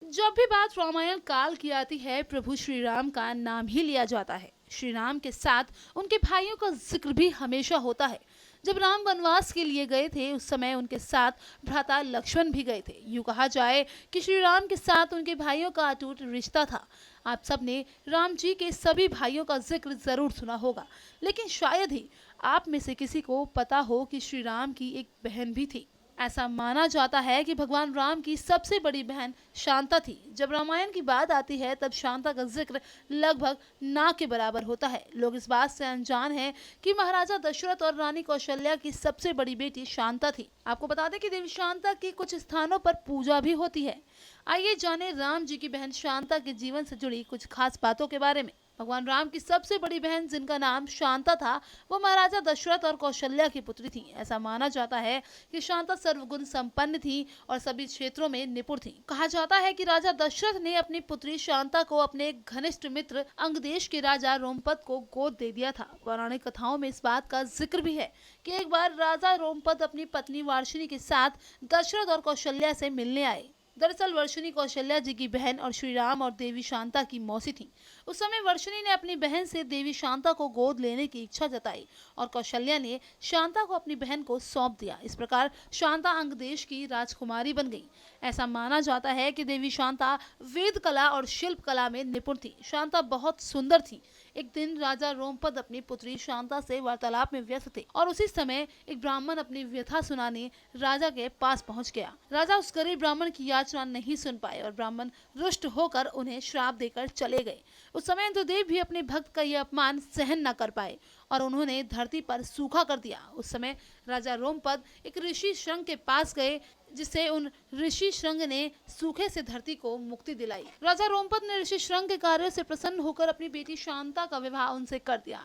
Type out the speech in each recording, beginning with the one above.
जब भी बात रामायण काल की आती है, प्रभु श्री राम का नाम ही लिया जाता है। श्री राम के साथ उनके भाइयों का जिक्र भी हमेशा होता है। जब राम वनवास के लिए गए थे, उस समय उनके साथ भ्राता लक्ष्मण भी गए थे। यूं कहा जाए कि श्री राम के साथ उनके भाइयों का अटूट रिश्ता था। आप सबने राम जी के सभी भाइयों का जिक्र जरूर सुना होगा, लेकिन शायद ही आप में से किसी को पता हो कि श्री राम की एक बहन भी थी। ऐसा माना जाता है कि भगवान राम की सबसे बड़ी बहन शांता थी। जब रामायण की बात आती है, तब शांता का जिक्र लगभग ना के बराबर होता है। लोग इस बात से अनजान हैं कि महाराजा दशरथ और रानी कौशल्या की सबसे बड़ी बेटी शांता थी। आपको बता दें कि देवी शांता की कुछ स्थानों पर पूजा भी होती है। आइए जाने राम जी की बहन शांता के जीवन से जुड़ी कुछ खास बातों के बारे में। भगवान राम की सबसे बड़ी बहन, जिनका नाम शांता था, वो महाराजा दशरथ और कौशल्या की पुत्री थी। ऐसा माना जाता है कि शांता सर्वगुण संपन्न थी और सभी क्षेत्रों में निपुण थी। कहा जाता है कि राजा दशरथ ने अपनी पुत्री शांता को अपने घनिष्ठ मित्र अंगदेश के राजा रोमपद को गोद दे दिया था। पौराणिक कथाओं में इस बात का जिक्र भी है कि एक बार राजा रोमपद अपनी पत्नी वार्षिणी के साथ दशरथ और कौशल्या से मिलने आए। दरअसल वर्षिणी कौशल्या जी की बहन और श्री राम और देवी शांता की मौसी थी। उस समय वर्षिणी ने अपनी बहन से देवी शांता को गोद लेने की इच्छा जताई और कौशल्या ने शांता को अपनी बहन को सौंप दिया। इस प्रकार शांता अंगदेश की राजकुमारी बन गई। ऐसा माना जाता है कि देवी शांता वेद कला और शिल्प कला में निपुण थी। शांता बहुत सुंदर थी। एक दिन राजा रोमपद अपनी पुत्री शांता से वार्तालाप में व्यस्त थे और उसी समय एक ब्राह्मण अपनी व्यथा सुनाने राजा के पास पहुंच गया। राजा उस गरीब ब्राह्मण की याचना नहीं सुन पाए और ब्राह्मण रुष्ट होकर उन्हें श्राप देकर चले गए। उस समय इंद्रदेव भी अपने भक्त का यह अपमान सहन न कर पाए और उन्होंने धरती पर सूखा कर दिया। उस समय राजा रोमपद एक ऋषि श्रृंग के पास गए, जिससे उन ऋषि श्रृंग ने सूखे से धरती को मुक्ति दिलाई। राजा रोमपद ने ऋषि श्रृंग के कार्य से प्रसन्न होकर अपनी बेटी शांता का विवाह उनसे कर दिया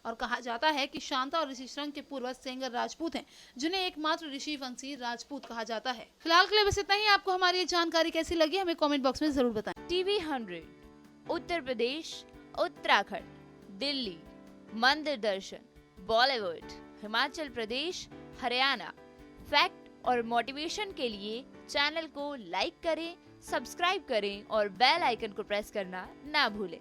और कहा जाता है कि शांता और ऋषि श्रृंग के पूर्वज सेंगर राजपूत हैं, जिन्हें एकमात्र ऋषि वंशी राजपूत कहा जाता है। फिलहाल के लिए बस इतना ही। आपको हमारी ये जानकारी कैसी लगी, हमें कमेंट बॉक्स में जरूर बताएं। टीवी 100, उत्तर प्रदेश, उत्तराखंड, दिल्ली, मंदिर दर्शन, बॉलीवुड, हिमाचल प्रदेश, हरियाणा, फैक्ट और मोटिवेशन के लिए चैनल को लाइक करें, सब्सक्राइब करें और बेल आइकन को प्रेस करना ना भूलें।